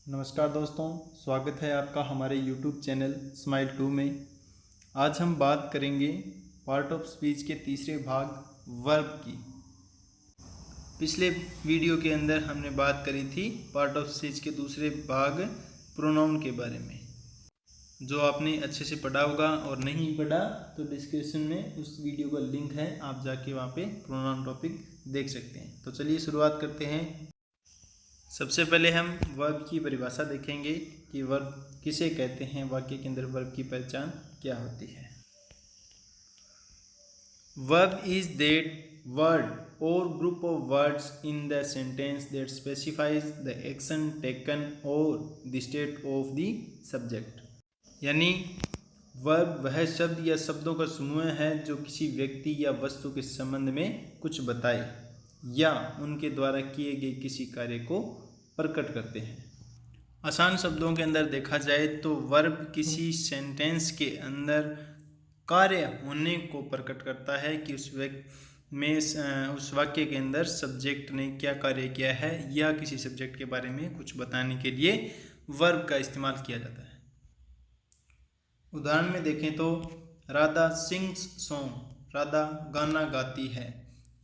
नमस्कार दोस्तों, स्वागत है आपका हमारे YouTube चैनल स्माइल 2 में। आज हम बात करेंगे पार्ट ऑफ स्पीच के तीसरे भाग वर्ब की। पिछले वीडियो के अंदर हमने बात करी थी पार्ट ऑफ स्पीच के दूसरे भाग प्रोनाउन के बारे में। जो आपने अच्छे से पढ़ा होगा और नहीं पढ़ा तो डिस्क्रिप्शन में उस वीडियो का लिंक है, आप जाके वहाँ पे प्रोनाउन टॉपिक देख सकते हैं। तो चलिए शुरुआत करते हैं। सबसे पहले हम वर्ब की परिभाषा देखेंगे कि वर्ब किसे कहते हैं, वाक्य के अंदर वर्ब की पहचान क्या होती है। वर्ब इज दैट वर्ड और group of words in the sentence that specifies the action taken और the state of the subject. यानी वर्ब वह शब्द या शब्दों का समूह है जो किसी व्यक्ति या वस्तु के संबंध में कुछ बताए या उनके द्वारा किए गए किसी कार्य को प्रकट करते हैं। आसान शब्दों के अंदर देखा जाए तो वर्ब किसी सेंटेंस के अंदर कार्य होने को प्रकट करता है कि उस वाक्य के अंदर सब्जेक्ट ने क्या कार्य किया है या किसी सब्जेक्ट के बारे में कुछ बताने के लिए वर्ब का इस्तेमाल किया जाता है। उदाहरण में देखें तो राधा सिंग्स सॉन्ग, राधा गाना गाती है।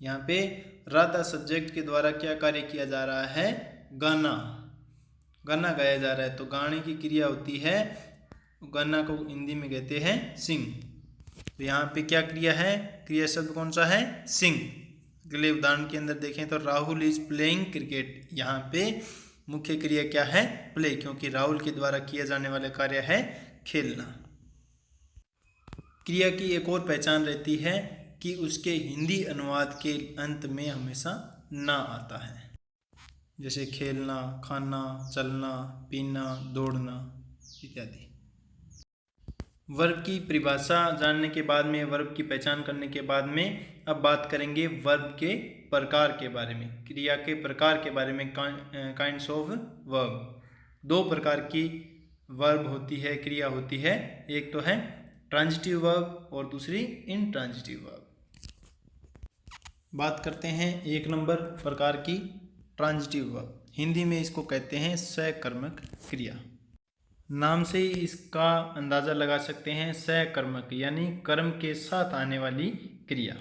यहाँ पे राधा सब्जेक्ट के द्वारा क्या कार्य किया जा रहा है, गाना गाया जा रहा है। तो गाने की क्रिया होती है, गाना को हिंदी में कहते हैं सिंग। तो यहाँ पे क्या क्रिया है, क्रिया शब्द कौन सा है, सिंग। अगले उदाहरण के अंदर देखें तो राहुल इज प्लेइंग क्रिकेट। यहाँ पे मुख्य क्रिया क्या है, प्ले, क्योंकि राहुल के द्वारा किया जाने वाला कार्य है खेलना। क्रिया की एक और पहचान रहती है कि उसके हिंदी अनुवाद के अंत में हमेशा ना आता है, जैसे खेलना, खाना, चलना, पीना, दौड़ना इत्यादि। वर्ब की परिभाषा जानने के बाद में, वर्ब की पहचान करने के बाद में अब बात करेंगे वर्ब के प्रकार के बारे में, क्रिया के प्रकार के बारे में। काइंड्स ऑफ वर्ब, दो प्रकार की वर्ब होती है, क्रिया होती है। एक तो है ट्रांजिटिव वर्ब और दूसरी इनट्रांजिटिव वर्ब। बात करते हैं एक नंबर प्रकार की, ट्रांजिटिव वर्ब। हिंदी में इसको कहते हैं सकर्मक क्रिया। नाम से ही इसका अंदाज़ा लगा सकते हैं, सकर्मक यानी कर्म के साथ आने वाली क्रिया।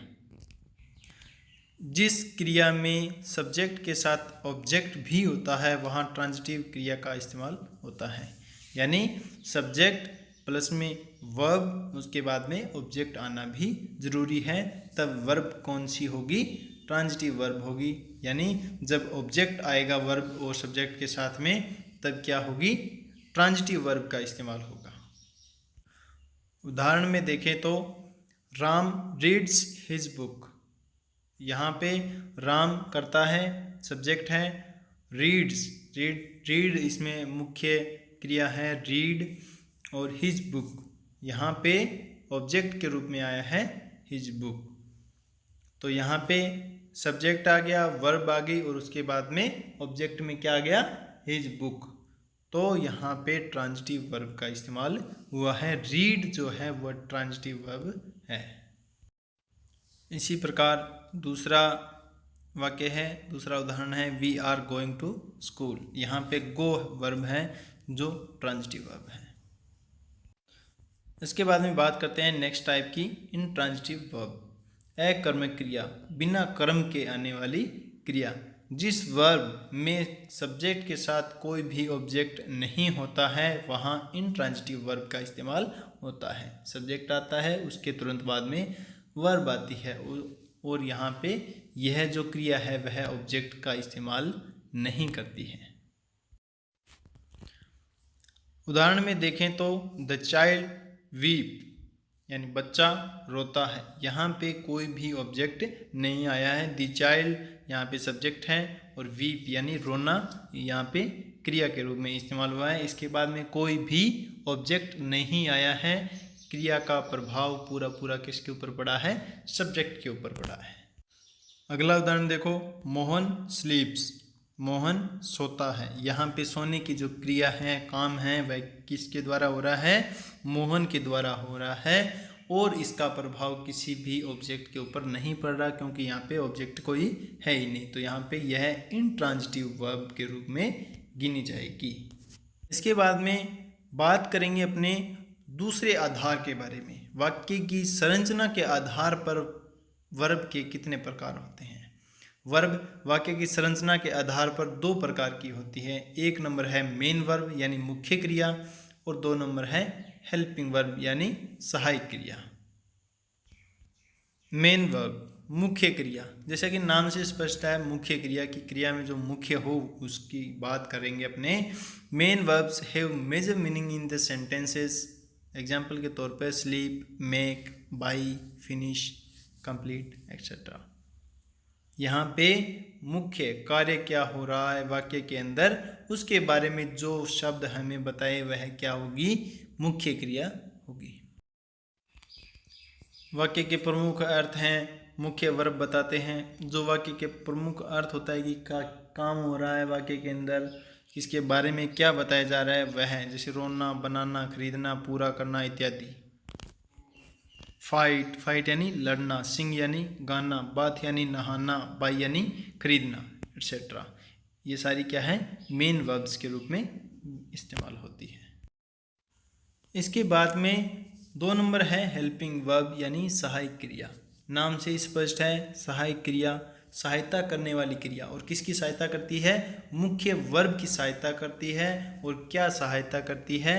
जिस क्रिया में सब्जेक्ट के साथ ऑब्जेक्ट भी होता है वहाँ ट्रांजिटिव क्रिया का इस्तेमाल होता है। यानी सब्जेक्ट प्लस में वर्ब, उसके बाद में ऑब्जेक्ट आना भी ज़रूरी है, तब वर्ब कौन सी होगी, ट्रांजिटिव वर्ब होगी। यानी जब ऑब्जेक्ट आएगा वर्ब और सब्जेक्ट के साथ में तब क्या होगी, ट्रांजिटिव वर्ब का इस्तेमाल होगा। उदाहरण में देखें तो राम रीड्स हिज बुक। यहाँ पे राम करता है, सब्जेक्ट है, रीड्स, रीड इसमें मुख्य क्रिया है, रीड, और हिज बुक यहाँ पे ऑब्जेक्ट के रूप में आया है, हिज बुक। तो यहाँ पे सब्जेक्ट आ गया, वर्ब आ गई और उसके बाद में ऑब्जेक्ट में क्या आ गया, हिज बुक। तो यहाँ पे ट्रांजिटिव वर्ब का इस्तेमाल हुआ है। रीड जो है वह ट्रांजिटिव वर्ब है। इसी प्रकार दूसरा वाक्य है, दूसरा उदाहरण है we are going to school. यहाँ पे गो वर्ब है जो ट्रांजिटिव वर्ब है। इसके बाद में बात करते हैं नेक्स्ट टाइप की, इनट्रांजिटिव वर्ब। अकर्मक क्रिया, बिना कर्म के आने वाली क्रिया। जिस वर्ब में सब्जेक्ट के साथ कोई भी ऑब्जेक्ट नहीं होता है वहाँ इनट्रांजिटिव वर्ब का इस्तेमाल होता है। सब्जेक्ट आता है, उसके तुरंत बाद में वर्ब आती है और यहाँ पे यह जो क्रिया है वह ऑब्जेक्ट का इस्तेमाल नहीं करती है। उदाहरण में देखें तो द चाइल्ड वीप, यानी बच्चा रोता है। यहाँ पे कोई भी ऑब्जेक्ट नहीं आया है। द चाइल्ड यहाँ पे सब्जेक्ट है और वीप यानी रोना यहाँ पे क्रिया के रूप में इस्तेमाल हुआ है। इसके बाद में कोई भी ऑब्जेक्ट नहीं आया है। क्रिया का प्रभाव पूरा किसके ऊपर पड़ा है, सब्जेक्ट के ऊपर पड़ा है। अगला उदाहरण देखो, मोहन स्लीप्स, मोहन सोता है। यहाँ पे सोने की जो क्रिया है, काम है, वह किसके द्वारा हो रहा है, मोहन के द्वारा हो रहा है और इसका प्रभाव किसी भी ऑब्जेक्ट के ऊपर नहीं पड़ रहा क्योंकि यहाँ पे ऑब्जेक्ट कोई है ही नहीं। तो यहाँ पे यह इनट्रांजिटिव वर्ब के रूप में गिनी जाएगी। इसके बाद में बात करेंगे अपने दूसरे आधार के बारे में। वाक्य की संरचना के आधार पर वर्ब के कितने प्रकार होते हैं। वर्ब वाक्य की संरचना के आधार पर दो प्रकार की होती है। एक नंबर है मेन वर्ब यानी मुख्य क्रिया, और दो नंबर है हेल्पिंग वर्ब यानी सहायक क्रिया। मेन वर्ब मुख्य क्रिया, जैसा कि नाम से स्पष्ट है, मुख्य क्रिया की क्रिया में जो मुख्य हो उसकी बात करेंगे अपने। Main verbs have major meaning in the sentences. Example के तौर पर sleep, make, buy, finish, complete etcetera. यहाँ पे मुख्य कार्य क्या हो रहा है वाक्य के अंदर, उसके बारे में जो शब्द हमें बताए वह क्या होगी, मुख्य क्रिया होगी। वाक्य के प्रमुख अर्थ हैं, मुख्य वर्ब बताते हैं। जो वाक्य के प्रमुख अर्थ होता है कि काम हो रहा है वाक्य के अंदर, इसके बारे में क्या बताया जा रहा है वह है, जैसे रोना, बनाना, खरीदना, पूरा करना इत्यादि। फाइट, फाइट यानी लड़ना, सिंग यानी गाना, बाथ यानी नहाना, बाई यानी खरीदना एक्सेट्रा। ये सारी क्या है, मेन वर्ब्स के रूप में इस्तेमाल होती है। इसके बाद में दो नंबर है हेल्पिंग वर्ब यानी सहायक क्रिया। नाम से स्पष्ट है, सहायक क्रिया सहायता करने वाली क्रिया। और किसकी सहायता करती है, मुख्य वर्ब की सहायता करती है। और क्या सहायता करती है,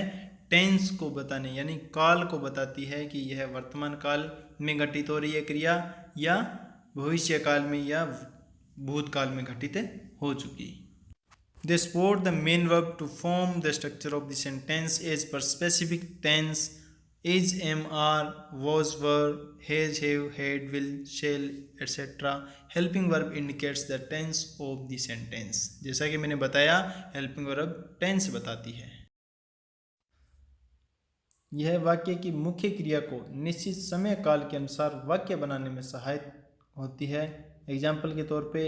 टेंस को बताने यानी काल को बताती है कि यह वर्तमान काल में घटित हो रही है क्रिया या भविष्य काल में या भूतकाल में घटित हो चुकी। They support the main verb to form the structure of the sentence as per specific tense, is, am, are, was, were, has, have, had, will, shall, etc. Helping verb indicates the tense of the sentence. जैसा कि मैंने बताया, helping verb tense बताती है। यह वाक्य की मुख्य क्रिया को निश्चित समय काल के अनुसार वाक्य बनाने में सहायक होती है। एग्जाम्पल के तौर पे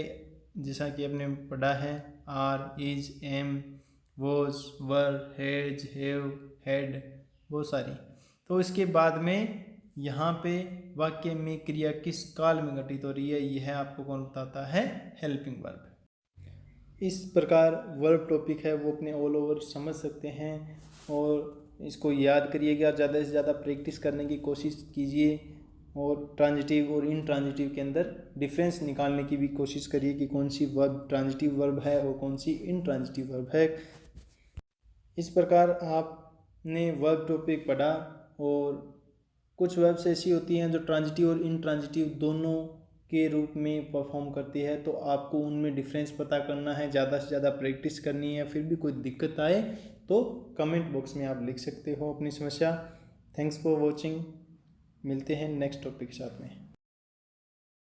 जैसा कि आपने पढ़ा है, are, is, am, was, were, has, have, had, बहुत सारी। तो इसके बाद में यहाँ पे वाक्य में क्रिया किस काल में घटित हो रही है, यह आपको कौन बताता है, हेल्पिंग वर्ब। इस प्रकार वर्ब टॉपिक है वो अपने ऑल ओवर समझ सकते हैं और इसको याद करिएगा, ज़्यादा से ज़्यादा प्रैक्टिस करने की कोशिश कीजिए और ट्रांजिटिव और इंट्रांजिटिव के अंदर डिफरेंस निकालने की भी कोशिश करिए कि कौन सी वर्ब ट्रांजिटिव वर्ब है और कौन सी इंट्रांजिटिव वर्ब है। इस प्रकार आपने वर्ब टॉपिक पढ़ा और कुछ वर्ब्स ऐसी होती हैं जो ट्रांजिटिव और इंट्रांजिटिव दोनों के रूप में परफॉर्म करती है, तो आपको उनमें डिफरेंस पता करना है, ज़्यादा से ज़्यादा प्रैक्टिस करनी है। फिर भी कोई दिक्कत आए तो कमेंट बॉक्स में आप लिख सकते हो अपनी समस्या। Thanks for watching. मिलते हैं नेक्स्ट टॉपिक के साथ में।